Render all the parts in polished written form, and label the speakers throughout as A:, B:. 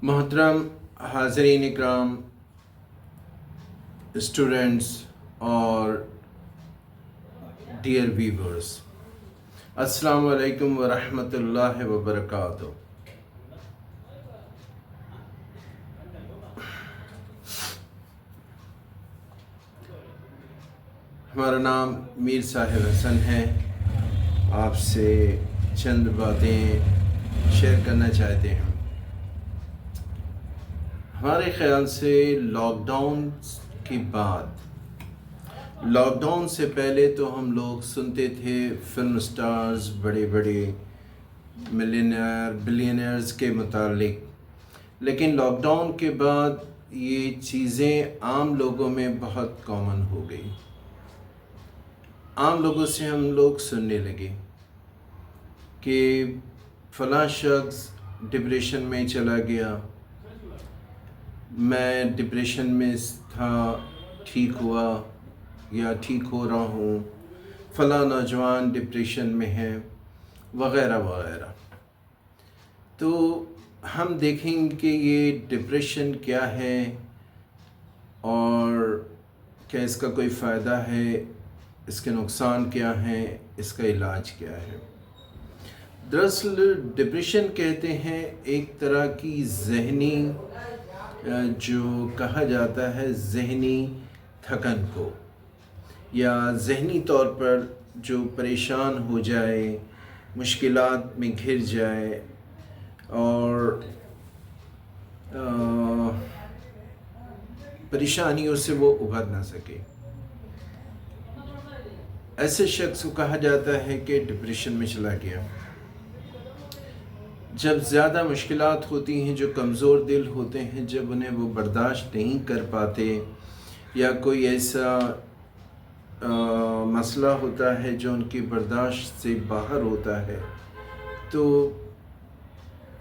A: मोहतरम हाज़रीन इकराम, स्टूडेंट्स और dear viewers, अस्सलाम वालेकुम व रहमतुल्लाहि व बरकातुहू। हमारा नाम मीर साहिब हसन है। आपसे चंद बातें शेयर करना चाहते हैं। हमारे ख़्याल से लॉकडाउन के बाद, लॉकडाउन से पहले तो हम लोग सुनते थे फिल्म स्टार्स, बड़े बड़े मिलियनेयर बिलियनर्स के मुतालिक, लेकिन लॉकडाउन के बाद ये चीज़ें आम लोगों में बहुत कॉमन हो गई। आम लोगों से हम लोग सुनने लगे कि फ़लाँ शख्स डिप्रेशन में चला गया, मैं डिप्रेशन में था, ठीक हुआ या ठीक हो रहा हूँ, फ़लाँ नौजवान डिप्रेशन में है, वग़ैरह वग़ैरह। तो हम देखेंगे कि ये डिप्रेशन क्या है और क्या इसका कोई फ़ायदा है, इसके नुकसान क्या हैं, इसका इलाज क्या है। दरअसल डिप्रेशन कहते हैं एक तरह की ज़हनी, जो कहा जाता है ज़हनी थकन को, या ज़हनी तौर पर जो परेशान हो जाए, मुश्किलात में घिर जाए और परेशानियों से वो उभर ना सके, ऐसे शख्स को कहा जाता है कि डिप्रेशन में चला गया। जब ज़्यादा मुश्किलात होती हैं, जो कमज़ोर दिल होते हैं, जब उन्हें वो बर्दाश्त नहीं कर पाते, या कोई ऐसा मसला होता है जो उनकी बर्दाश्त से बाहर होता है, तो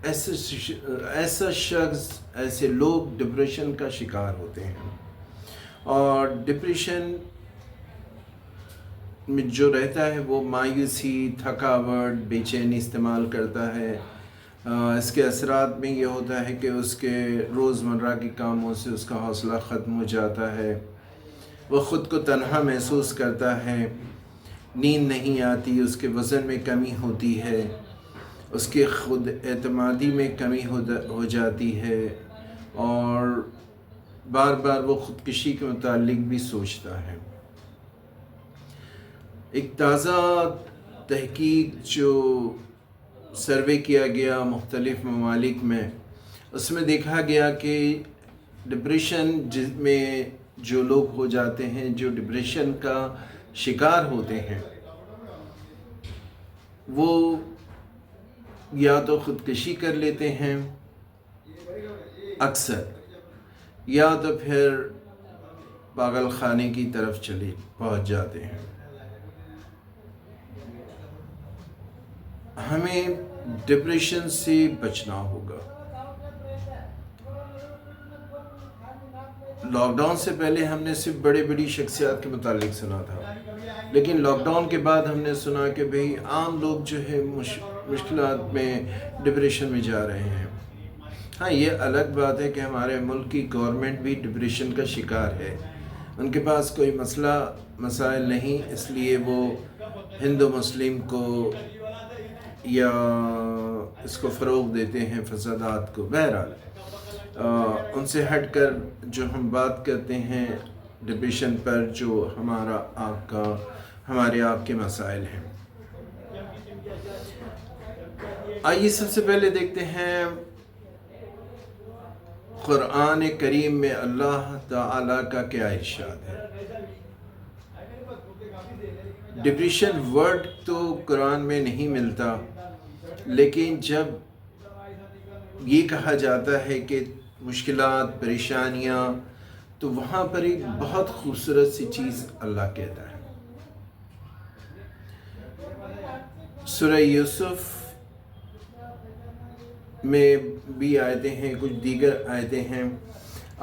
A: ऐसा शख्स, ऐसे लोग डिप्रेशन का शिकार होते हैं। और डिप्रेशन में जो रहता है वो मायूसी, थकावट, बेचैनी इस्तेमाल करता है। इसके असरात में ये होता है कि उसके रोज़मर्रा के कामों से उसका हौसला ख़त्म हो जाता है, वो ख़ुद को तन्हा महसूस करता है, नींद नहीं आती, उसके वज़न में कमी होती है, उसके ख़ुद एतमादी में कमी हो जाती है, और बार बार वो ख़ुदकुशी के मुतालिक भी सोचता है। एक ताज़ा तहकीक जो सर्वे किया गया मुख्तलिफ़ ममालिक में, उसमें देखा गया कि डिप्रेशन जिसमें जो लोग हो जाते हैं, जो डिप्रेशन का शिकार होते हैं, वो या तो ख़ुदकुशी कर लेते हैं अक्सर, या तो फिर पागल खाने की तरफ पहुंच जाते हैं। हमें डिप्रेशन से बचना होगा। लॉकडाउन से पहले हमने सिर्फ बड़े बड़ी शख्सियात के मुतालिक सुना था, लेकिन लॉकडाउन के बाद हमने सुना कि भाई आम लोग जो है मुश्किलात में, डिप्रेशन में जा रहे हैं। हाँ, ये अलग बात है कि हमारे मुल्क की गवर्नमेंट भी डिप्रेशन का शिकार है। उनके पास कोई मसाइल नहीं, इसलिए वो हिंदू मुस्लिम को या इसको फ़रोग़ देते हैं, फसादात को। बहरहाल उनसे हटकर जो हम बात करते हैं डिप्रेशन पर, जो हमारे आपके मसाइल हैं। आइए सबसे पहले देखते हैं क़ुरआन करीम में अल्लाह ताला का क्या इरशाद है। डिप्रेशन वर्ड तो कुरान में नहीं मिलता, लेकिन जब ये कहा जाता है कि मुश्किलात, परेशानियाँ, तो वहाँ पर एक बहुत खूबसूरत सी चीज़ अल्लाह कहता है। सूरह यूसुफ में भी आयतें हैं, कुछ दीगर आयतें हैं।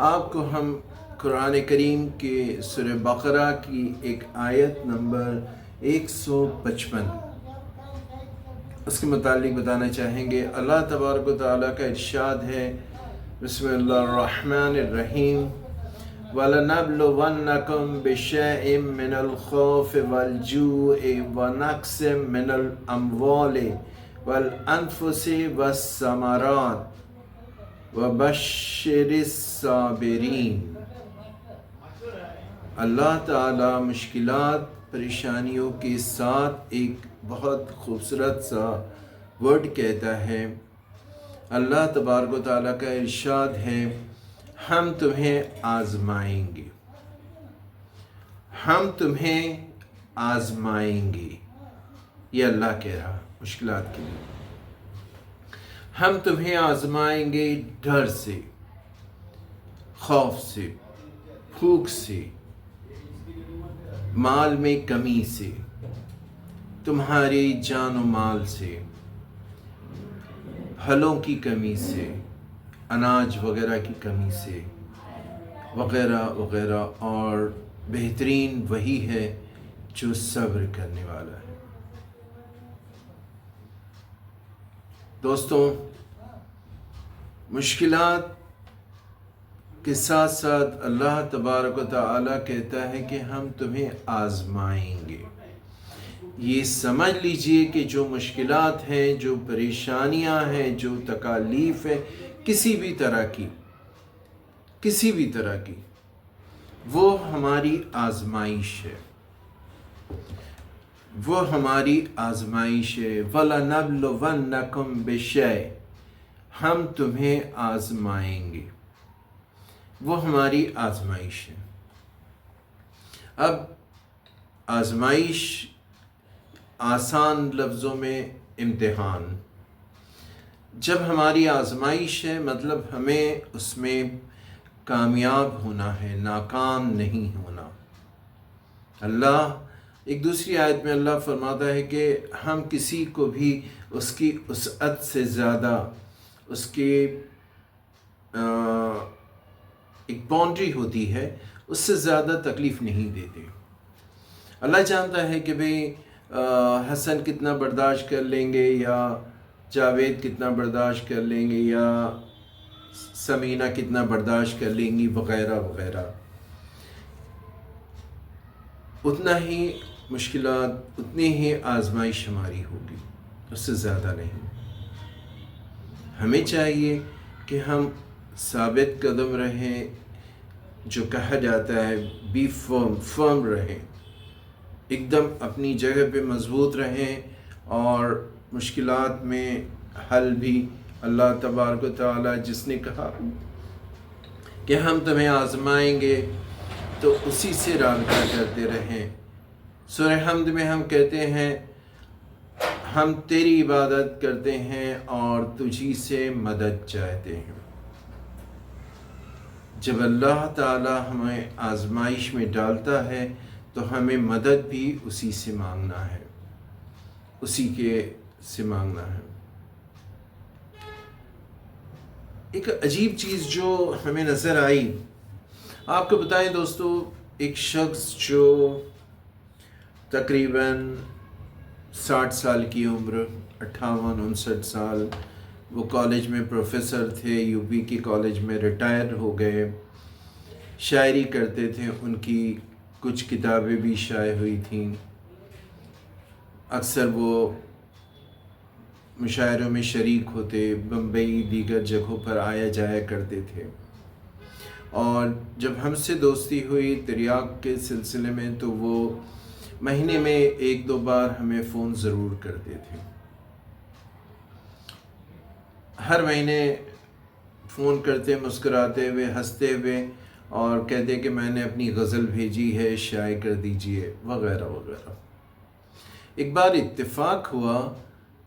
A: आपको हम कुरान करीम के सूरह बकरा की एक आयत नंबर 155 उसके मुतालिक बताना चाहेंगे। अल्लाह तबारक व तआला का इरशाद है, बिस्मिल्लाहिर्रहमानिर्रहीम वलनब्लुवन्नकुम बिशैइन मिनल खौफ़ि वल जू'i व नक्सिम मिनल अम्वालि वल अनफुसि वस्समरात व बश्शिरिस साबिरीन। अल्लाह ताला मुश्किलात परेशानियों के साथ एक बहुत खूबसूरत सा वर्ड कहता है। अल्लाह तबारक व तआला का इरशाद है, हम तुम्हें आज़माएंगे, हम तुम्हें आज़माएंगे। ये अल्लाह कह रहा मुश्किलात के लिए, हम तुम्हें आज़माएंगे डर से, खौफ से, भूख से, माल में कमी से, तुम्हारी जान और माल से, फलों की कमी से, अनाज वगैरह की कमी से, वगैरह वगैरह। और बेहतरीन वही है जो सब्र करने वाला है। दोस्तों, मुश्किलात के साथ साथ अल्लाह तबारक व तआला कहता है कि हम तुम्हें आज़माएंगे। ये समझ लीजिए कि जो मुश्किलात हैं, जो परेशानियां हैं, जो तकालीफ है किसी भी तरह की, वो हमारी आज़माइश है, वो हमारी आज़माइश है। वलनब्लुवन्नकुम बिशै, हम तुम्हें आज़माएंगे, वो हमारी आज़माइश है। अब आज़माइश आसान लफ्ज़ों में इम्तिहान। जब हमारी आज़माइश है मतलब हमें उसमें कामयाब होना है, नाकाम नहीं होना। अल्लाह एक दूसरी आयत में अल्लाह फरमाता है कि हम किसी को भी उसकी वसअत से ज़्यादा, उसके एक बाउंड्री होती है, उससे ज़्यादा तकलीफ़ नहीं देते। अल्लाह जानता है कि भाई हसन कितना बर्दाश्त कर लेंगे, या जावेद कितना बर्दाश्त कर लेंगे, या समीना कितना बर्दाश्त कर लेंगी, वगैरह वगैरह। उतना ही मुश्किलात, उतनी ही आज़माइश हमारी होगी, उससे ज़्यादा नहीं। हमें चाहिए कि हम साबित कदम रहें, जो कहा जाता है बी फर्म रहें, एकदम अपनी जगह पे मज़बूत रहें। और मुश्किलात में हल भी अल्लाह तबारक व तआला जिसने कहा कि हम तुम्हें आज़माएंगे, तो उसी से राबता करते रहें। सूरह हमद में हम कहते हैं, हम तेरी इबादत करते हैं और तुझी से मदद चाहते हैं। जब अल्लाह ताला हमें आज़माइश में डालता है तो हमें मदद भी उसी से मांगना है, उसी के से मांगना है। एक अजीब चीज़ जो हमें नज़र आई, आपको बताएं दोस्तों, एक शख्स जो तकरीबन 60 साल की उम्र, 58-59 साल, वो कॉलेज में प्रोफेसर थे, यूपी के कॉलेज में रिटायर हो गए, शायरी करते थे, उनकी कुछ किताबें भी शाये हुई थीं। अक्सर वो मुशायरों में शरीक होते, बम्बई दीगर जगहों पर आया जाया करते थे। और जब हमसे दोस्ती हुई तिरयाक के सिलसिले में, तो वो महीने में 1-2 बार हमें फ़ोन ज़रूर करते थे। हर महीने फ़ोन करते, मुस्कुराते हुए, हंसते हुए, और कहते कि मैंने अपनी गज़ल भेजी है, शाये कर दीजिए, वगैरह वगैरह। एक बार इत्तेफाक हुआ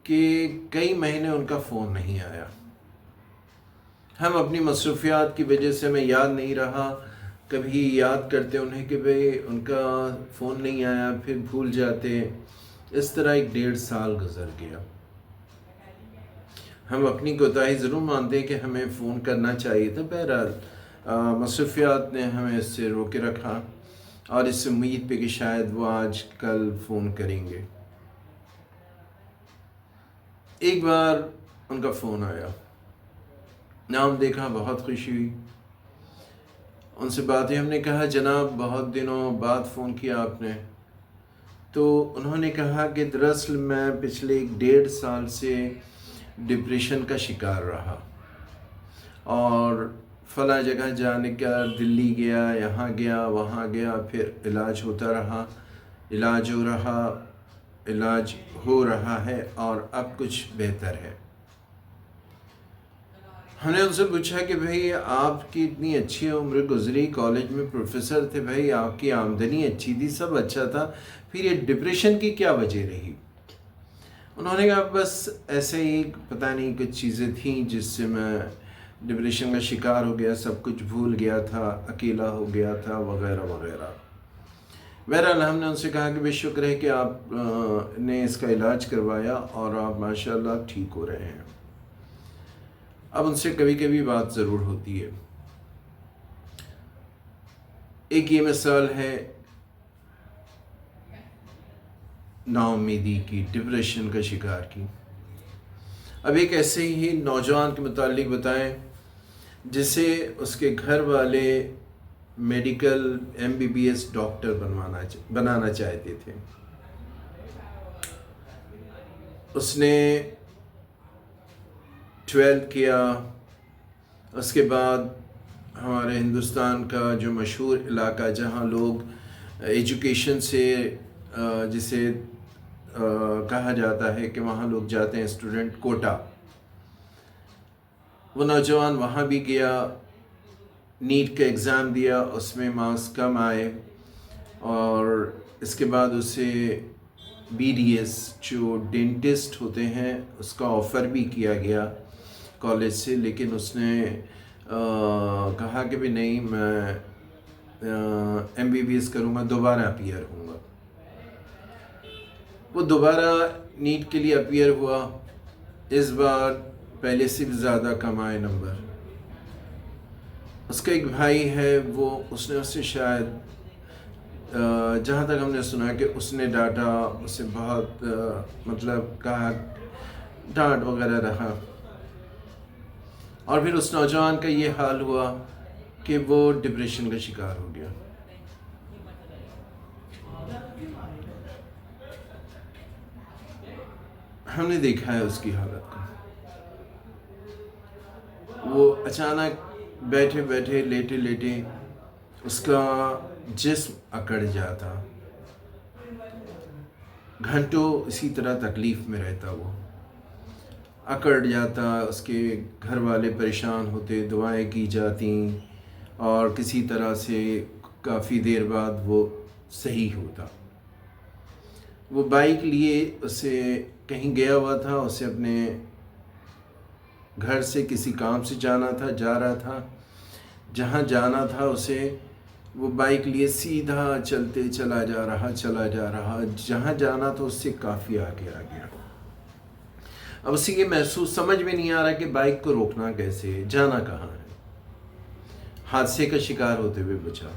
A: कि कई महीने उनका फ़ोन नहीं आया। हम अपनी मसरूफ़ियात की वजह से, मैं याद नहीं रहा, कभी याद करते उन्हें कि भाई उनका फ़ोन नहीं आया, फिर भूल जाते। इस तरह 1-1.5 साल गुज़र गया। हम अपनी कोताही ज़रूर मानते हैं कि हमें फ़ोन करना चाहिए था, बहरहाल मसरूफ़ियात ने हमें इससे रोके रखा, और इस उम्मीद पे कि शायद वो आज कल फ़ोन करेंगे। एक बार उनका फ़ोन आया, نام دیکھا، بہت خوشی ہوئی، ان سے باتیں ہم نے کہا جناب بہت دنوں بعد فون کیا آپ نے، تو انہوں نے کہا کہ دراصل میں پچھلے 1.5 سال سے ڈپریشن کا شکار رہا، اور فلاں جگہ جانے کا، دلی گیا، یہاں گیا، وہاں گیا، پھر علاج ہوتا رہا، علاج ہو رہا ہے اور اب کچھ بہتر ہے۔ ہم نے ان سے پوچھا کہ بھئی آپ کی اتنی اچھی عمر گزری، کالج میں پروفیسر تھے، بھئی آپ کی آمدنی اچھی تھی، سب اچھا تھا، پھر یہ ڈپریشن کی کیا وجہ رہی؟ انہوں نے کہا بس ایسے ہی پتہ نہیں کچھ چیزیں تھیں جس سے میں ڈپریشن کا شکار ہو گیا، سب کچھ بھول گیا تھا، اکیلا ہو گیا تھا، وغیرہ وغیرہ۔ بہرحال ہم نے ان سے کہا کہ بے شکر ہے کہ آپ نے اس کا علاج کروایا اور آپ ماشاءاللہ ٹھیک ہو رہے ہیں۔ اب ان سے کبھی کبھی بات ضرور ہوتی ہے۔ ایک یہ مثال ہے نا امیدی کی، ڈپریشن کا شکار کی۔ اب ایک ایسے ہی نوجوان کے متعلق بتائیں جسے اس کے گھر والے میڈیکل MBBS ڈاکٹر بنانا چاہتے تھے۔ اس نے 12 کیا، اس کے بعد ہمارے ہندوستان کا جو مشہور علاقہ جہاں لوگ ایجوکیشن سے جسے کہا جاتا ہے کہ وہاں لوگ جاتے ہیں اسٹوڈنٹ، کوٹا، وہ نوجوان وہاں بھی گیا، نیٹ کا ایگزام دیا، اس میں مارکس کم آئے، اور اس کے بعد اسے BDS جو ڈینٹسٹ ہوتے ہیں اس کا آفر بھی کیا گیا کالج سے، لیکن اس نے کہا کہ بھی نہیں، میں MBBS کروں گا، دوبارہ اپیئر ہوں گا۔ وہ دوبارہ نیٹ کے لیے اپیئر ہوا، اس بار پہلے سے بھی زیادہ کم آئے نمبر۔ اس کا ایک بھائی ہے، اس نے شاید جہاں تک ہم نے سنا کہ اس نے ڈانٹا، اسے بہت کہا، ڈانٹ وغیرہ رہا، اور پھر اس نوجوان کا یہ حال ہوا کہ وہ ڈپریشن کا شکار ہو گیا۔ ہم نے دیکھا ہے اس کی حالت کو، وہ اچانک بیٹھے بیٹھے، لیٹے لیٹے اس کا جسم اکڑ جاتا، گھنٹوں اسی طرح تکلیف میں رہتا، وہ اکڑ جاتا، اس کے گھر والے پریشان ہوتے، دعائیں کی جاتی، اور کسی طرح سے کافی دیر بعد وہ صحیح ہوتا۔ وہ بائک لیے اسے کہیں گیا ہوا تھا، اسے اپنے گھر سے کسی کام سے جانا تھا، جا رہا تھا، جہاں جانا تھا اسے، وہ بائک لیے سیدھا چلتے چلا جا رہا، جہاں جانا تھا اس سے کافی آگے آ گیا۔ اب اسے یہ محسوس سمجھ میں نہیں آ رہا کہ بائک کو روکنا کیسے، جانا کہاں ہے، حادثے کا شکار ہوتے ہوئے بچا۔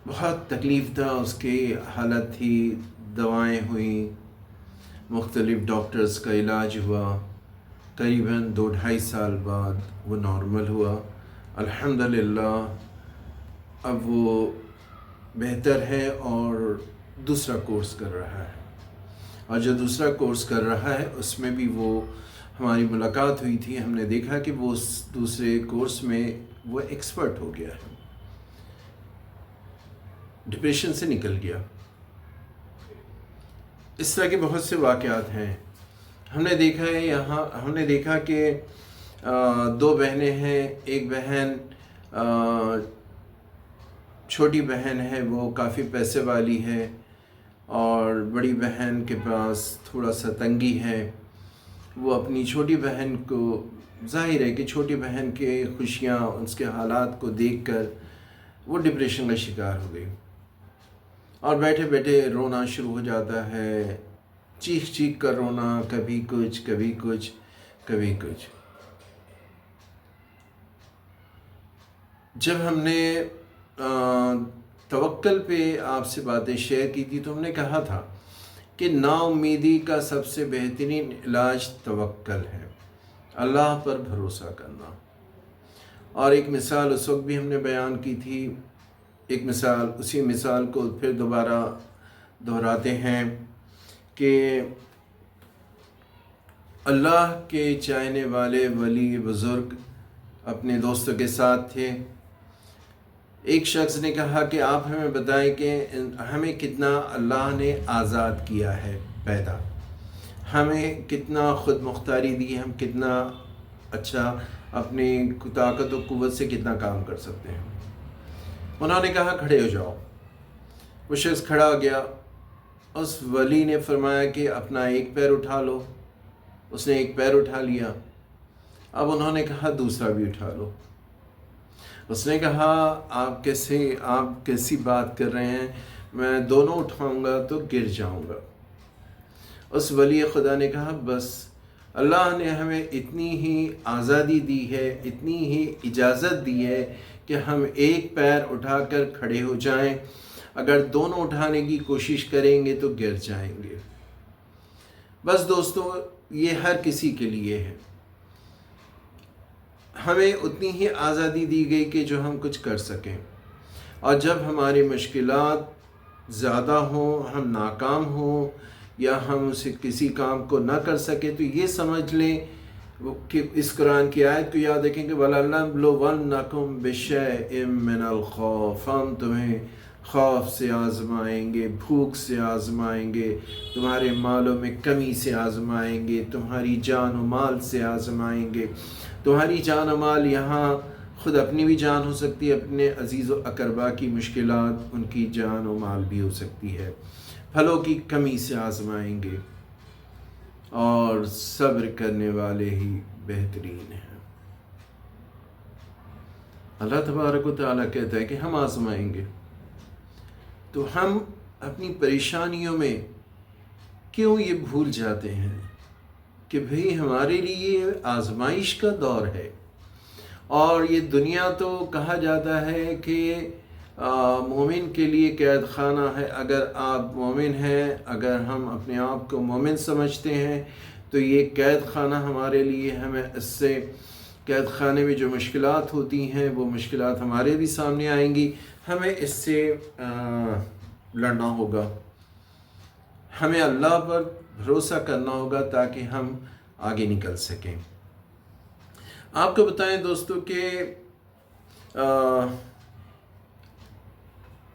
A: بہت تکلیف تھا، اس کی حالت تھی، دوائیں ہوئیں، مختلف ڈاکٹرز کا علاج ہوا، قریباً 2-2.5 سال بعد وہ نارمل ہوا، الحمدللہ۔ اب وہ بہتر ہے اور دوسرا کورس کر رہا ہے، اور جو دوسرا کورس کر رہا ہے اس میں بھی وہ ہماری ملاقات ہوئی تھی، ہم نے دیکھا کہ وہ اس دوسرے کورس میں وہ ایکسپرٹ ہو گیا ہے، ڈپریشن سے نکل گیا۔ اس طرح کے بہت سے واقعات ہیں، ہم نے دیکھا کہ 2 بہنیں ہیں، ایک بہن چھوٹی بہن ہے، وہ کافی پیسے والی ہے، اور بڑی بہن کے پاس تھوڑا سا تنگی ہے۔ وہ اپنی چھوٹی بہن کو، ظاہر ہے کہ چھوٹی بہن کے خوشیاں، اس کے حالات کو دیکھ کر وہ ڈپریشن کا شکار ہو گئی، اور بیٹھے بیٹھے رونا شروع ہو جاتا ہے، چیخ چیخ کر رونا، کبھی کچھ کبھی کچھ کبھی کچھ۔ جب ہم نے توکل پہ آپ سے باتیں شیئر کی تھی تو ہم نے کہا تھا کہ نا امیدی کا سب سے بہترین علاج توکل ہے، اللہ پر بھروسہ کرنا۔ اور ایک مثال اس وقت بھی ہم نے بیان کی تھی، ایک مثال، اسی مثال کو پھر دوبارہ دہراتے ہیں کہ اللہ کے چاہنے والے ولی بزرگ اپنے دوستوں کے ساتھ تھے۔ ایک شخص نے کہا کہ آپ ہمیں بتائیں کہ ہمیں کتنا اللہ نے آزاد کیا ہے پیدا، ہمیں کتنا خود مختاری دی، ہم کتنا اچھا اپنی طاقت و قوت سے کتنا کام کر سکتے ہیں۔ انہوں نے کہا کھڑے ہو جاؤ۔ وہ شخص کھڑا ہو گیا۔ اس ولی نے فرمایا کہ اپنا ایک پیر اٹھا لو۔ اس نے ایک پیر اٹھا لیا۔ اب انہوں نے کہا دوسرا بھی اٹھا لو۔ اس نے کہا آپ کیسی بات کر رہے ہیں، میں دونوں اٹھاؤں گا تو گر جاؤں گا۔ اس ولی خدا نے کہا بس، اللہ نے ہمیں اتنی ہی آزادی دی ہے، اتنی ہی اجازت دی ہے کہ ہم ایک پیر اٹھا کر کھڑے ہو جائیں، اگر دونوں اٹھانے کی کوشش کریں گے تو گر جائیں گے۔ بس دوستو، یہ ہر کسی کے لیے ہے، ہمیں اتنی ہی آزادی دی گئی کہ جو ہم کچھ کر سکیں، اور جب ہماری مشکلات زیادہ ہوں، ہم ناکام ہوں یا ہم اسے کسی کام کو نہ کر سکیں، تو یہ سمجھ لیں کہ اس قرآن کی آیت کو یاد رکھیں کہ وَلَنَبْلُوَنَّكُمْ بِشَيْءٍ مِّنَ الْخَوْفِ، ہم تمہیں خوف سے آزمائیں گے، بھوک سے آزمائیں گے، تمہارے مالوں میں کمی سے آزمائیں گے، تمہاری جان و مال سے آزمائیں گے۔ تمہاری جان و مال یہاں خود اپنی بھی جان ہو سکتی ہے، اپنے عزیز و اقربا کی مشکلات ان کی جان و مال بھی ہو سکتی ہے، پھلوں کی کمی سے آزمائیں گے، اور صبر کرنے والے ہی بہترین ہیں۔ اللہ تبارک و تعالیٰ کہتا ہے کہ ہم آزمائیں گے، تو ہم اپنی پریشانیوں میں کیوں یہ بھول جاتے ہیں کہ بھئی ہمارے لیے آزمائش کا دور ہے، اور یہ دنیا تو کہا جاتا ہے کہ مومن کے لیے قید خانہ ہے۔ اگر آپ مومن ہیں، اگر ہم اپنے آپ کو مومن سمجھتے ہیں تو یہ قید خانہ ہمارے لیے، ہمیں اس سے قید خانے میں جو مشکلات ہوتی ہیں وہ مشکلات ہمارے بھی سامنے آئیں گی، ہمیں اس سے لڑنا ہوگا، ہمیں اللہ پر بھروسہ کرنا ہوگا تاکہ ہم آگے نکل سکیں۔ آپ کو بتائیں دوستو کہ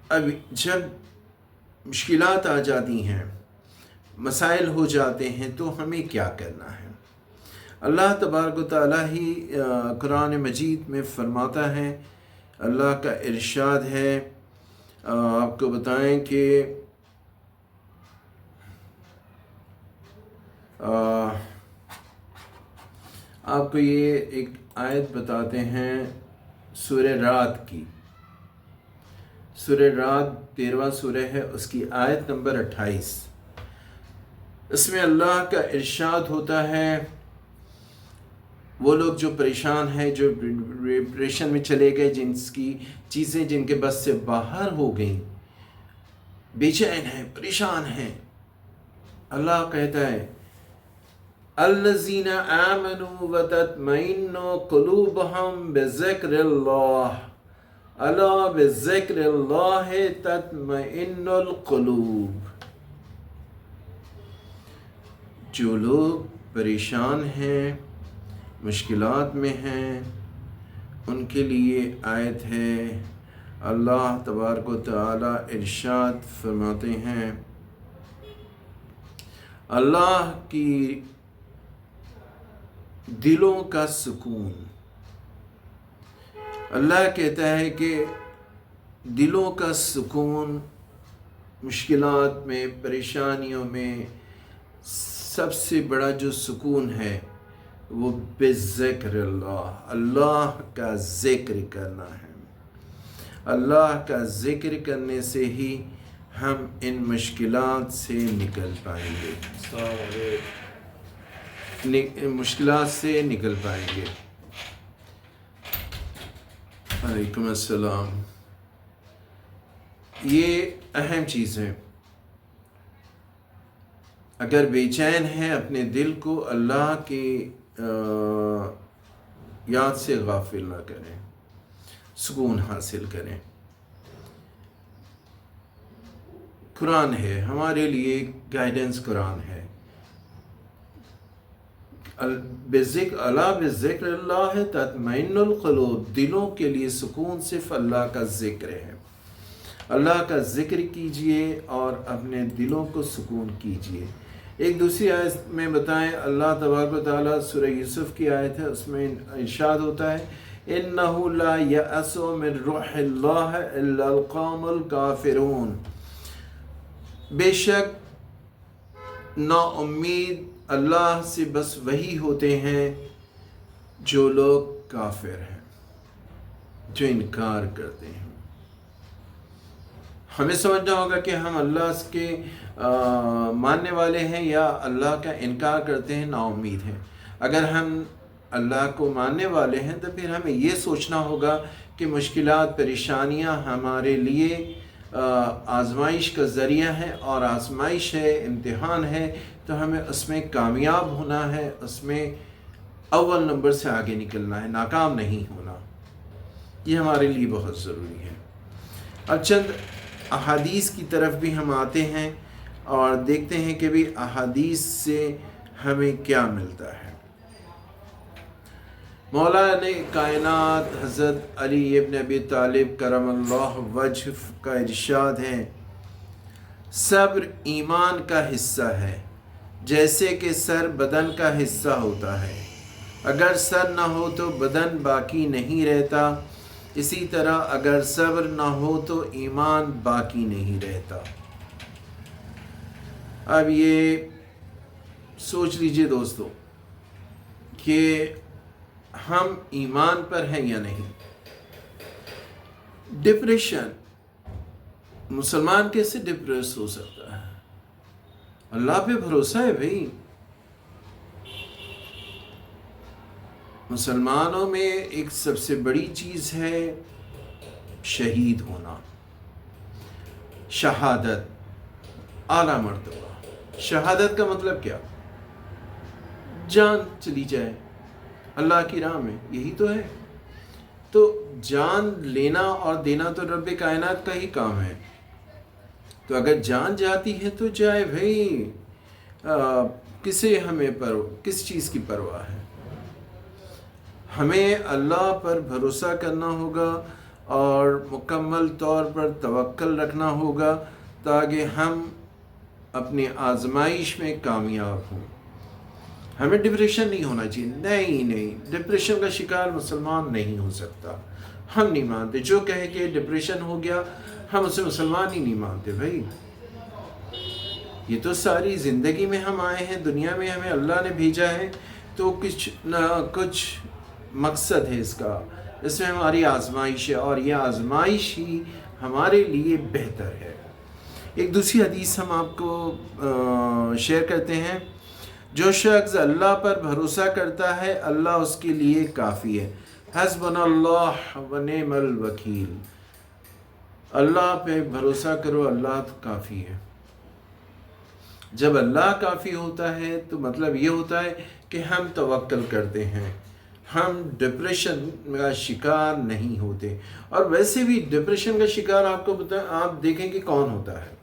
A: اب جب مشکلات آ جاتی ہیں، مسائل ہو جاتے ہیں، تو ہمیں کیا کرنا ہے؟ اللہ تبارک و تعالیٰ ہی قرآن مجید میں فرماتا ہے، اللہ کا ارشاد ہے، آپ کو بتائیں کہ آپ کو یہ ایک آیت بتاتے ہیں سورہ رعد کی، سورہ رعد 13واں سورہ ہے، اس کی آیت نمبر 28۔ اس میں اللہ کا ارشاد ہوتا ہے، وہ لوگ جو پریشان ہیں، جو ڈپریشن میں چلے گئے، جن کی چیزیں جن کے بس سے باہر ہو گئیں، بے چین ہیں، پریشان ہیں، اللہ کہتا ہے الذین آمنوا وتطمئن قلوبهم بذکر اللہ، الا بذکر اللہ تطمئن القلوب۔ جو لوگ پریشان ہیں، مشکلات میں ہیں، ان کے لیے آیت ہے، اللہ تبارک و تعالی ارشاد فرماتے ہیں، اللہ کی دلوں کا سکون، اللہ کہتا ہے کہ دلوں کا سکون مشکلات میں، پریشانیوں میں سب سے بڑا جو سکون ہے وہ بذکر اللہ، اللہ کا ذکر کرنا ہے۔ اللہ کا ذکر کرنے سے ہی ہم ان مشکلات سے نکل پائیں گے، مشکلات سے نکل پائیں گے۔ علیکم السلام۔ یہ اہم چیز ہے، اگر بے چین ہے، اپنے دل کو اللہ کے याद से गाफिल ना करें, सुकून हासिल करें। कुरान है हमारे लिए, गाइडेंस कुरान है। अला बिज़िक्रिल्लाह तत्मइन्नुल क़ुलूब, दिलों के लिए सुकून सिर्फ अल्लाह का ज़िक्र है। अल्लाह का ज़िक्र कीजिए और अपने दिलों को सुकून कीजिए। एक दूसरी आयत में बताएं, अल्लाह तबारक व तआला सूरह यूसुफ की आयत है, उसमें इरशाद होता है इन्नहु ला यअसु मिन रूहिल्लाह इल्लल कौमुल काफिरून, बेशक नाउम्मीद अल्लाह से बस वही होते हैं जो लोग काफिर हैं, जो इनकार करते हैं। हमें समझना होगा कि हम अल्लाह के मानने वाले हैं या अल्लाह का इनकार करते हैं, नाउम्मीद हैं। अगर हम अल्लाह को मानने वाले हैं तो फिर हमें ये सोचना होगा कि मुश्किलात, परेशानियां हमारे लिए आजमाइश का ज़रिया है, और आजमाइश है, इम्तिहान है, तो हमें उसमें कामयाब होना है, उसमें अव्वल नंबर से आगे निकलना है, नाकाम नहीं होना। ये हमारे लिए बहुत ज़रूरी है। अब चंद अहादीस की तरफ भी हम आते हैं और देखते हैं कि भी अहादीस से हमें क्या मिलता है। मौला ने कायनात हज़रत अली इब्न अबी तालिब करमल्लाहु वजह का इरशाद है, सब्र ईमान का हिस्सा है, जैसे कि सर बदन का हिस्सा होता है। अगर सर ना हो तो बदन बाकी नहीं रहता, इसी तरह अगर सब्र ना हो तो ईमान बाकी नहीं रहता। अब ये सोच लीजिए दोस्तों कि हम ईमान पर हैं या नहीं। डिप्रेशन, मुसलमान कैसे डिप्रेस हो सकता है? अल्लाह पे भरोसा है भाई। मुसलमानों में एक सबसे बड़ी चीज़ है शहीद होना, शहादत, आला मर्तबा। शहादत का मतलब क्या? जान चली जाए अल्लाह की राह में, यही तो है। तो जान लेना और देना तो रब्बे कायनात का ही काम है। तो अगर जान जाती है तो जाए भाई, किस चीज़ की परवाह है? हमें अल्लाह पर भरोसा करना होगा और मुकम्मल तौर पर तवक्कल रखना होगा ताकि हम अपनी आजमाइश में कामयाब हों। हमें डिप्रेशन नहीं होना चाहिए। नहीं, डिप्रेशन का शिकार मुसलमान नहीं हो सकता। हम नहीं मानते। जो कहे कि डिप्रेशन हो गया, हम उसे मुसलमान ही नहीं मानते भाई। ये तो सारी ज़िंदगी में हम आए हैं, दुनिया में हमें अल्लाह ने भेजा है, तो कुछ ना कुछ मकसद है इसका। इसमें हमारी आजमाइश है और यह आजमाइश ही हमारे लिए बेहतर है। एक दूसरी हदीस हम आपको शेयर करते हैं, जो शख्स अल्लाह पर भरोसा करता है अल्लाह उसके लिए काफ़ी है। हस्बुनल्लाह व निअमल वकील। अल्लाह पे भरोसा करो, अल्लाह तो काफ़ी है। जब अल्लाह काफ़ी होता है तो मतलब ये होता है कि हम तवक्कल करते हैं, हम डिप्रेशन का शिकार नहीं होते। और वैसे भी डिप्रेशन का शिकार आप देखें कि कौन होता है।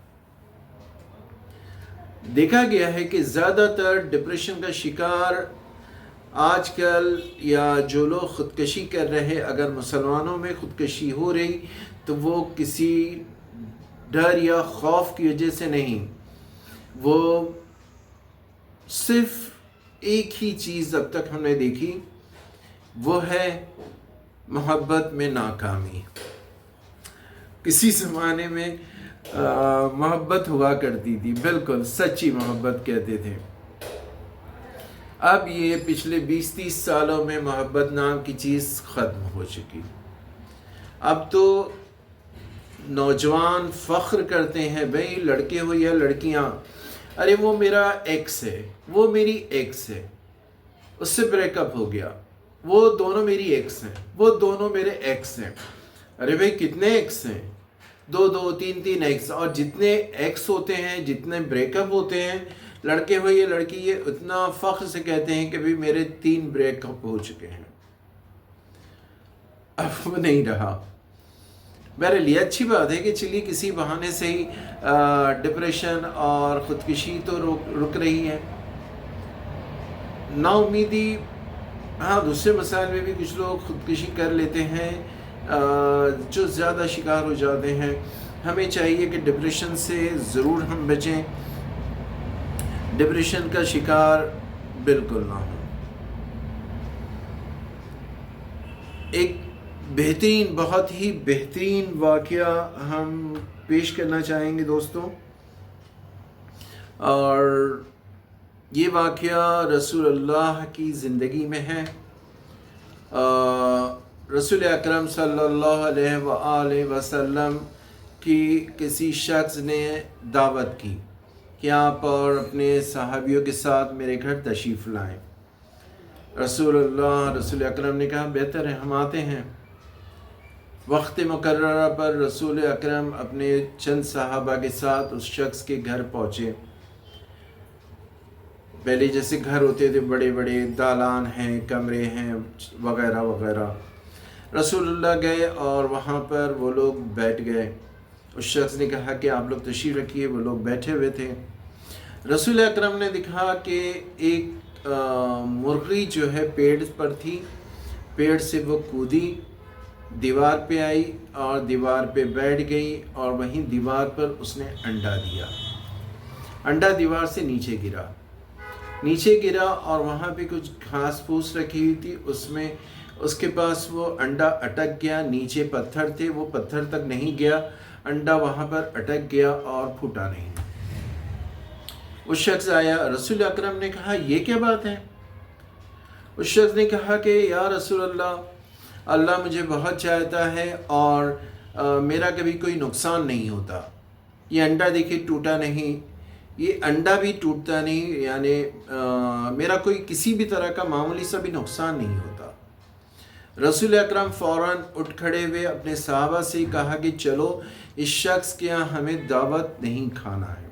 A: देखा गया है कि ज़्यादातर डिप्रेशन का शिकार आजकल या जो लोग ख़ुदकशी कर रहे, अगर मुसलमानों में ख़ुदकशी हो रही तो वो किसी डर या खौफ की वजह से नहीं, वो सिर्फ एक ही चीज़ अब तक हमने देखी, वो है मोहब्बत में नाकामी। किसी ज़माने में मोहब्बत हुआ करती थी, बिल्कुल सच्ची मोहब्बत कहते थे। अब ये पिछले 20-30 सालों में मोहब्बत नाम की चीज़ ख़त्म हो चुकी। अब तो नौजवान फ़ख्र करते हैं, भाई लड़के हो या लड़कियां, अरे वो मेरा एक्स है, वो मेरी एक्स है, उससे ब्रेकअप हो गया, वो दोनों मेरी एक्स हैं, वो दोनों मेरे एक्स हैं। अरे भाई कितने एक्स हैं? 2-2, 3-3 एक्स। और जितने एक्स होते हैं, जितने ब्रेकअप होते हैं, لڑکے ہو یا لڑکی، یہ اتنا فخر سے کہتے ہیں کہ بھی میرے 3 بریک اپ ہو چکے ہیں، اب وہ نہیں رہا۔ بہرحال یہ اچھی بات ہے کہ چلیے کسی بہانے سے ہی ڈپریشن اور خودکشی تو رک رہی ہے۔ نا امیدی، ہاں دوسرے مسائل میں بھی کچھ لوگ خودکشی کر لیتے ہیں جو زیادہ شکار ہو جاتے ہیں۔ ہمیں چاہیے کہ ڈپریشن سے ضرور ہم بچیں، ڈپریشن کا شکار بالکل نہ ہوں۔ ایک بہترین، بہت ہی بہترین واقعہ ہم پیش کرنا چاہیں گے دوستوں، اور یہ واقعہ رسول اللہ کی زندگی میں ہے۔ رسول اکرم صلی اللہ علیہ وآلہ وسلم کی کسی شخص نے دعوت کی کہ آپ اور اپنے صحابیوں کے ساتھ میرے گھر تشریف لائیں۔ رسول اکرم نے کہا بہتر ہے ہم آتے ہیں۔ وقت مقررہ پر رسول اکرم اپنے چند صحابہ کے ساتھ اس شخص کے گھر پہنچے۔ پہلے جیسے گھر ہوتے تھے، بڑے بڑے دالان ہیں، کمرے ہیں وغیرہ وغیرہ۔ رسول اللہ گئے اور وہاں پر وہ لوگ بیٹھ گئے۔ اس شخص نے کہا کہ آپ لوگ تشریف رکھیے، وہ لوگ بیٹھے ہوئے تھے۔ رسول اکرم نے دکھا کہ ایک مرغی جو ہے پیڑ پر تھی، پیڑ سے وہ کودی، دیوار پہ آئی اور دیوار پہ بیٹھ گئی، اور وہیں دیوار پر اس نے انڈا دیا۔ انڈا دیوار سے نیچے گرا اور وہاں پہ کچھ گھاس پھوس رکھی ہوئی تھی، اس کے پاس وہ انڈا اٹک گیا۔ نیچے پتھر تھے، وہ پتھر تک نہیں گیا، انڈا وہاں پر اٹک گیا اور پھوٹا نہیں۔ اس شخص آیا، رسول اکرم نے کہا یہ کیا بات ہے؟ اس شخص نے کہا کہ یا رسول اللہ مجھے بہت چاہتا ہے اور میرا کبھی کوئی نقصان نہیں ہوتا۔ یہ انڈا دیکھیں ٹوٹا نہیں، یہ انڈا بھی ٹوٹتا نہیں، یعنی میرا کوئی کسی بھی طرح کا معمولی سا بھی نقصان نہیں ہوتا۔ رسول اکرم فوراً اٹھ کھڑے ہوئے، اپنے صحابہ سے کہا کہ چلو اس شخص کے یہاں ہمیں دعوت نہیں کھانا ہے۔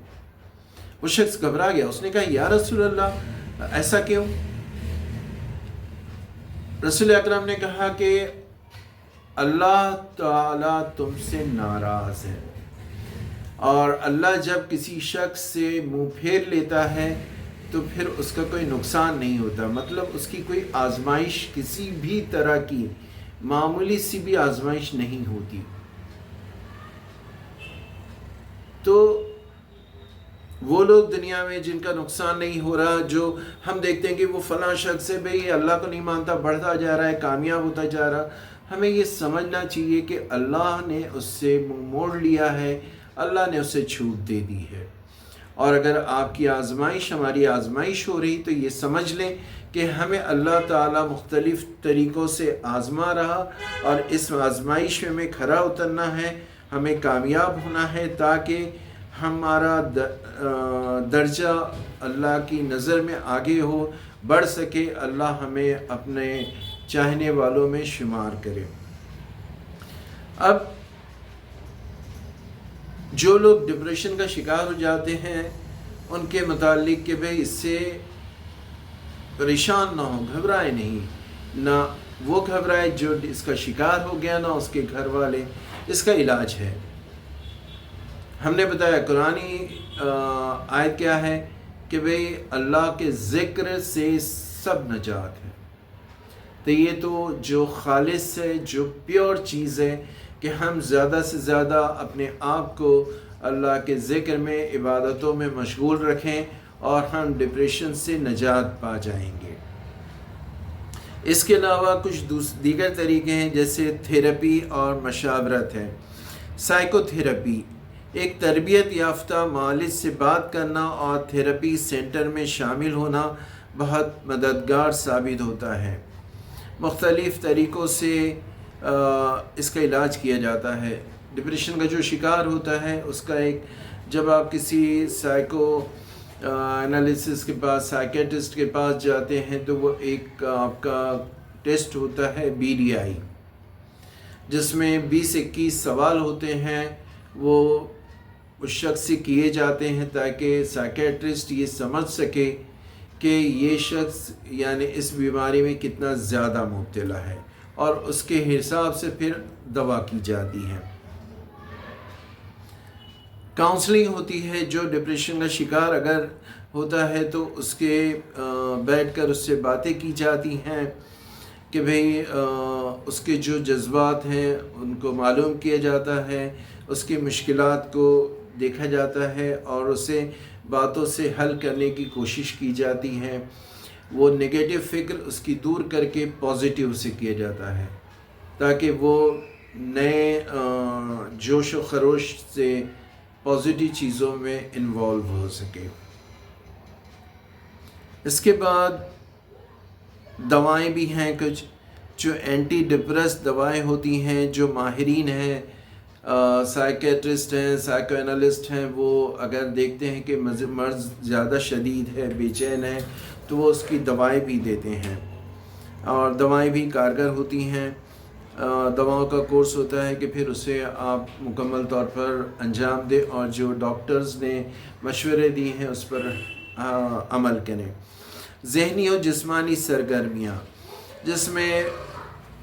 A: وہ شخص گھبرا گیا، اس نے کہا یا رسول اللہ ایسا کیوں؟ رسول اکرم نے کہا کہ اللہ تعالیٰ تم سے ناراض ہے، اور اللہ جب کسی شخص سے منہ پھیر لیتا ہے تو پھر اس کا کوئی نقصان نہیں ہوتا، مطلب اس کی کوئی آزمائش، کسی بھی طرح کی معمولی سی بھی آزمائش نہیں ہوتی۔ تو وہ لوگ دنیا میں جن کا نقصان نہیں ہو رہا، جو ہم دیکھتے ہیں کہ وہ فلاں شخص ہے بھئی اللہ کو نہیں مانتا، بڑھتا جا رہا ہے، کامیاب ہوتا جا رہا، ہمیں یہ سمجھنا چاہیے کہ اللہ نے اس سے منہ موڑ لیا ہے، اللہ نے اسے چھوٹ دے دی ہے۔ اور اگر آپ کی آزمائش ہماری آزمائش ہو رہی تو یہ سمجھ لیں کہ ہمیں اللہ تعالیٰ مختلف طریقوں سے آزما رہا، اور اس آزمائش میں ہمیں کھرا اترنا ہے، ہمیں کامیاب ہونا ہے، تاکہ ہمارا درجہ اللہ کی نظر میں آگے ہو، بڑھ سکے، اللہ ہمیں اپنے چاہنے والوں میں شمار کرے۔ اب جو لوگ ڈپریشن کا شکار ہو جاتے ہیں ان کے متعلق کہ بھئی اس سے پریشان نہ ہو، گھبرائے نہیں، نہ وہ گھبرائے جو اس کا شکار ہو گیا، نہ اس کے گھر والے۔ اس کا علاج ہے، ہم نے بتایا قرآنی آیت کیا ہے کہ بھئی اللہ کے ذکر سے سب نجات ہے۔ تو یہ تو جو خالص ہے، جو پیور چیز ہے کہ ہم زیادہ سے زیادہ اپنے آپ کو اللہ کے ذکر میں، عبادتوں میں مشغول رکھیں، اور ہم ڈپریشن سے نجات پا جائیں گے۔ اس کے علاوہ کچھ دیگر طریقے ہیں، جیسے تھیراپی اور مشاورت ہے۔ سائیکو تھیراپی، ایک تربیت یافتہ معالج سے بات کرنا اور تھیراپی سینٹر میں شامل ہونا بہت مددگار ثابت ہوتا ہے۔ مختلف طریقوں سے اس کا علاج کیا جاتا ہے۔ ڈپریشن کا جو شکار ہوتا ہے اس کا جب آپ کسی سائیکو انالیسس کے پاس، سائیکیٹرسٹ کے پاس جاتے ہیں تو وہ ایک آپ کا ٹیسٹ ہوتا ہے BDI، جس میں 20-21 سوال ہوتے ہیں، وہ उस शख्स से किए जाते हैं ताकि साइकेट्रिस्ट ये समझ सके कि ये शख्स यानी इस बीमारी में कितना ज़्यादा मुब्तला है, और उसके हिसाब से फिर दवा की जाती है। काउंसलिंग होती है, जो डिप्रेशन का शिकार अगर होता है तो उसके बैठकर उससे बातें की जाती हैं कि भाई उसके जो जज्बात हैं उनको मालूम किया जाता है, उसकी मुश्किलात को देखा जाता है और उसे बातों से हल करने की कोशिश की जाती है। वो नेगेटिव फ़िक्र उसकी दूर करके पॉजिटिव से किया जाता है ताकि वो नए जोश व खरोश से पॉजिटिव चीज़ों में इन्वॉल्व हो सके। इसके बाद दवाएं भी हैं कुछ जो एंटी डिप्रेस दवाएं होती हैं, जो माहिरीन हैं, साइकेट्रिस्ट हैं, साइको एनालिस्ट हैं, वो अगर देखते हैं कि मर्ज़ ज़्यादा शदीद है, बेचैन है, तो वो उसकी दवाएं भी देते हैं और दवाएं भी कारगर होती हैं। दवाओं का कोर्स होता है कि फिर उसे आप मुकम्मल तौर पर अंजाम दें और जो डॉक्टर्स ने मशवरे दिए हैं उस पर अमल करें। ज़हनी और जिस्मानी सरगर्मियाँ, जिसमें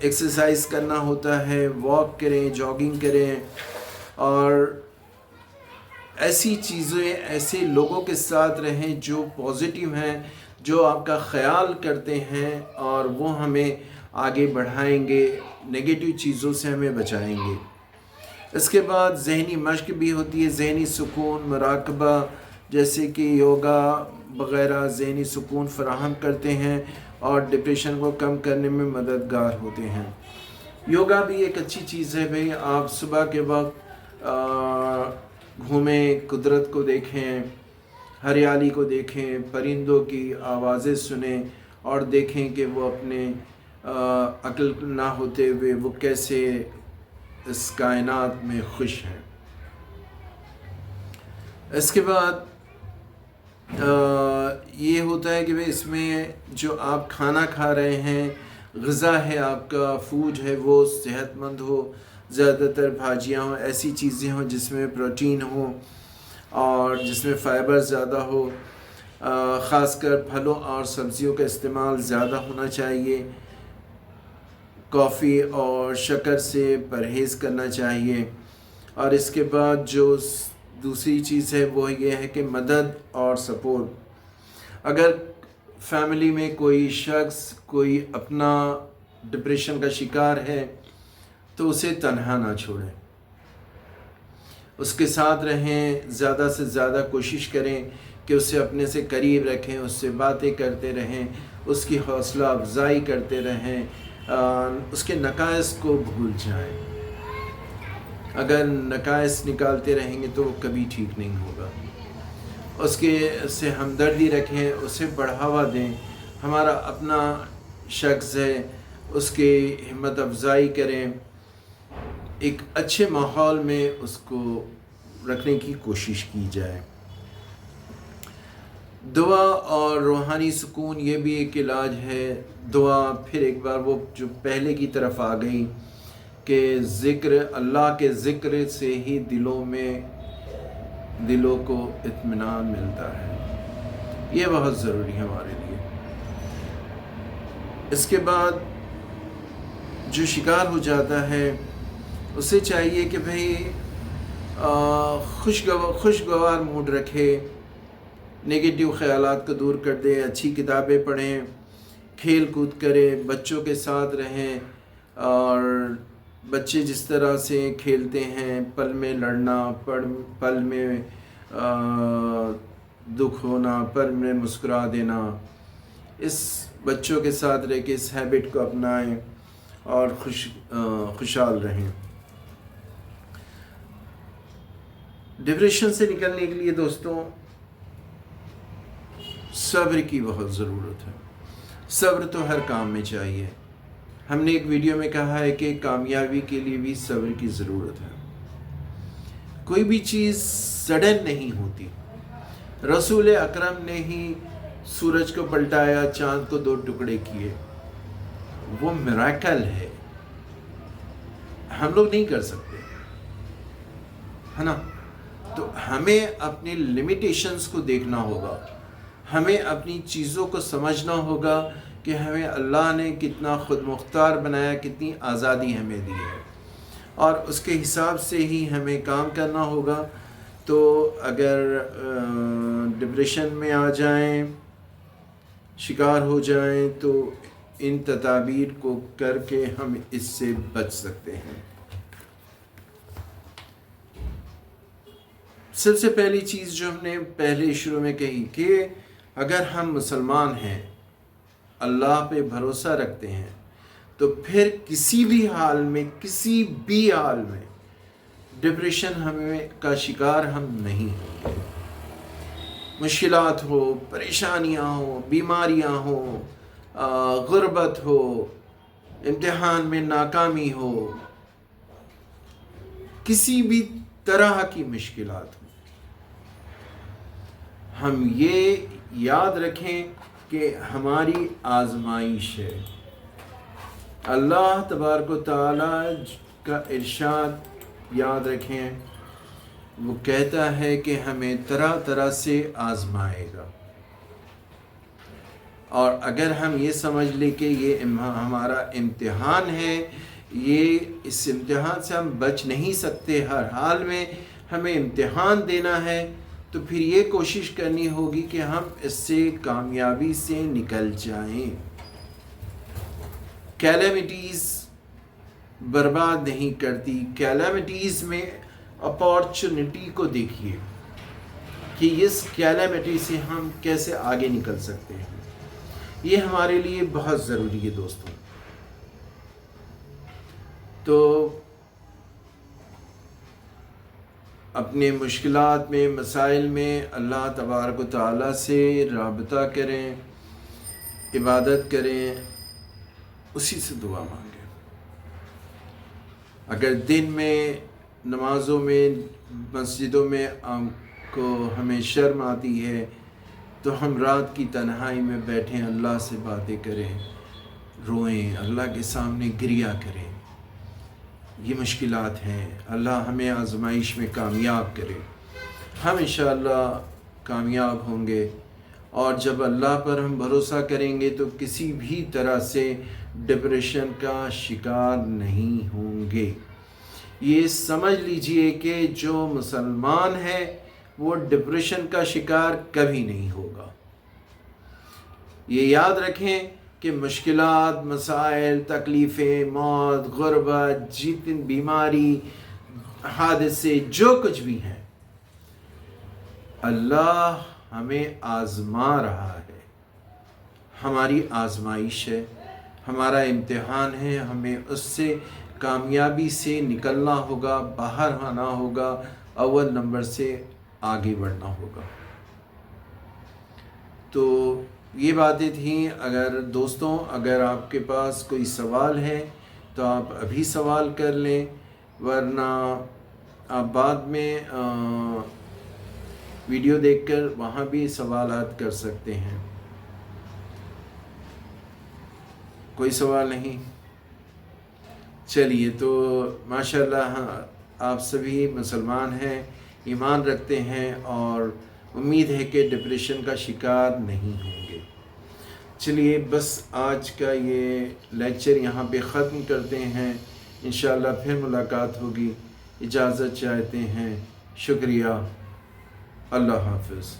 A: एक्सरसाइज करना होता है, वॉक करें, जॉगिंग करें और ऐसी चीज़ें, ऐसे लोगों के साथ रहें जो पॉजिटिव हैं, जो आपका ख्याल करते हैं और वो हमें आगे बढ़ाएंगे, नेगेटिव चीज़ों से हमें बचाएंगे। इसके बाद ज़हनी मश्क भी होती है, ज़हनी सुकून, मुराकबा, जैसे कि योगा वग़ैरह ज़हनी सुकून फ़राहम करते हैं और डिप्रेशन को कम करने में मददगार होते हैं। योगा भी एक अच्छी चीज़ है भाई। आप सुबह के वक्त घूमें, कुदरत को देखें, हरियाली को देखें, परिंदों की आवाज़ें सुनें और देखें कि वो अपने अक्ल ना होते हुए वो कैसे इस कायनात में खुश हैं। इसके बाद ये होता है कि भाई इसमें जो आप खाना खा रहे हैं, ग़िज़ा है, आपका फूड है, वो सेहतमंद हो, ज़्यादातर भाजियाँ हों, ऐसी चीज़ें हों जिसमें प्रोटीन हो और जिसमें फ़ाइबर ज़्यादा हो। ख़ासकर फलों और सब्ज़ियों का इस्तेमाल ज़्यादा होना चाहिए। कॉफ़ी और शक्कर से परहेज़ करना चाहिए। और इसके बाद जो दूसरी चीज़ है वो ये है कि मदद और सपोर्ट। अगर फैमिली में कोई शख्स, कोई अपना डिप्रेशन का शिकार है तो उसे तन्हा ना छोड़ें, उसके साथ रहें, ज़्यादा से ज़्यादा कोशिश करें कि उसे अपने से करीब रखें, उससे बातें करते रहें, उसकी हौसला अफजाई करते रहें, उसके नकाइस को भूल जाएं। अगर नकाइस निकालते रहेंगे तो वो कभी ठीक नहीं होगा। उसके से हमदर्दी रखें, उसे बढ़ावा दें। हमारा अपना शख्स है, उसकी हिम्मत अफजाई करें, एक अच्छे माहौल में उसको रखने की कोशिश की जाए। दुआ और रूहानी सुकून ये भी एक इलाज है। दुआ फिर एक बार वो जो पहले की तरफ आ गई कि ज़िक्र, अल्लाह के ज़िक्र से ही दिलों को इत्मीनान मिलता है। ये बहुत ज़रूरी है हमारे लिए। इसके बाद जो शिकार हो जाता है उसे चाहिए कि भाई खुशगवार मूड रखे, नेगेटिव ख़यालात को दूर कर दे, अच्छी किताबें पढ़ें, खेल कूद करें, बच्चों के साथ रहें। और बच्चे जिस तरह से खेलते हैं, पल में लड़ना, पल में दुख होना, पल में मुस्कुरा देना, इस बच्चों के साथ रह के इस हैबिट को अपनाएं और खुशहाल रहें। डिप्रेशन से निकलने के लिए दोस्तों सब्र की बहुत ज़रूरत है। सब्र तो हर काम में चाहिए। हमने एक वीडियो में कहा है कि कामयाबी के लिए भी सब्र की ज़रूरत है। कोई भी चीज़ सडन नहीं होती। रसूल अकरम ने ही सूरज को पलटाया, चाँद को 2 टुकड़े किए, वो मिरेकल है, हम लोग नहीं कर सकते, है ना। تو ہمیں اپنی لمیٹیشنز کو دیکھنا ہوگا، ہمیں اپنی چیزوں کو سمجھنا ہوگا کہ ہمیں اللہ نے کتنا خود مختار بنایا، کتنی آزادی ہمیں دی ہے، اور اس کے حساب سے ہی ہمیں کام کرنا ہوگا۔ تو اگر ڈپریشن میں آ جائیں، شکار ہو جائیں، تو ان تدابیر کو کر کے ہم اس سے بچ سکتے ہیں۔ سب سے پہلی چیز جو ہم نے پہلے شروع میں کہی کہ اگر ہم مسلمان ہیں، اللہ پہ بھروسہ رکھتے ہیں، تو پھر کسی بھی حال میں ڈپریشن ہمیں کا شکار ہم نہیں ہوں گے۔ مشکلات ہو، پریشانیاں ہوں، بیماریاں ہوں، غربت ہو، امتحان میں ناکامی ہو، کسی بھی طرح کی مشکلات ہوں، ہم یہ یاد رکھیں کہ ہماری آزمائش ہے۔ اللہ تبارک و تعالی کا ارشاد یاد رکھیں، وہ کہتا ہے کہ ہمیں طرح طرح سے آزمائے گا، اور اگر ہم یہ سمجھ لیں کہ یہ ہمارا امتحان ہے، اس امتحان سے ہم بچ نہیں سکتے، ہر حال میں ہمیں امتحان دینا ہے، تو پھر یہ کوشش کرنی ہوگی کہ ہم اس سے کامیابی سے نکل جائیں۔ کیلیمٹیز برباد نہیں کرتی، کیلیمٹیز میں اپارچونٹی کو دیکھیے کہ اس کیلیمٹی سے ہم کیسے آگے نکل سکتے ہیں۔ یہ ہمارے لیے بہت ضروری ہے دوستوں۔ تو اپنے مشکلات میں، مسائل میں اللہ تبارک و تعالیٰ سے رابطہ کریں، عبادت کریں، اسی سے دعا مانگیں۔ اگر دن میں نمازوں میں، مسجدوں میں کو ہمیں شرم آتی ہے، تو ہم رات کی تنہائی میں بیٹھیں، اللہ سے باتیں کریں، روئیں، اللہ کے سامنے گریہ کریں۔ یہ مشکلات ہیں، اللہ ہمیں آزمائش میں کامیاب کرے، ہم انشاءاللہ کامیاب ہوں گے۔ اور جب اللہ پر ہم بھروسہ کریں گے تو کسی بھی طرح سے ڈپریشن کا شکار نہیں ہوں گے۔ یہ سمجھ لیجئے کہ جو مسلمان ہے وہ ڈپریشن کا شکار کبھی نہیں ہوگا۔ یہ یاد رکھیں کہ مشکلات، مسائل، تکلیفیں، موت، غربت، جتنی بیماری، حادثے، جو کچھ بھی ہیں، اللہ ہمیں آزما رہا ہے، ہماری آزمائش ہے، ہمارا امتحان ہے، ہمیں اس سے کامیابی سے نکلنا ہوگا، باہر آنا ہوگا، اول نمبر سے آگے بڑھنا ہوگا۔ تو یہ باتیں تھیں۔ اگر دوستوں، اگر آپ کے پاس کوئی سوال ہے تو آپ ابھی سوال کر لیں، ورنہ آپ بعد میں ویڈیو دیکھ کر وہاں بھی سوالات کر سکتے ہیں۔ کوئی سوال نہیں؟ چلیے، تو ماشاءاللہ آپ سبھی مسلمان ہیں، ایمان رکھتے ہیں، اور امید ہے کہ ڈپریشن کا شکار نہیں ہوں گے۔ چلیے، بس آج کا یہ لیکچر یہاں پہ ختم کرتے ہیں، انشاءاللہ پھر ملاقات ہوگی۔ اجازت چاہتے ہیں، شکریہ، اللہ حافظ۔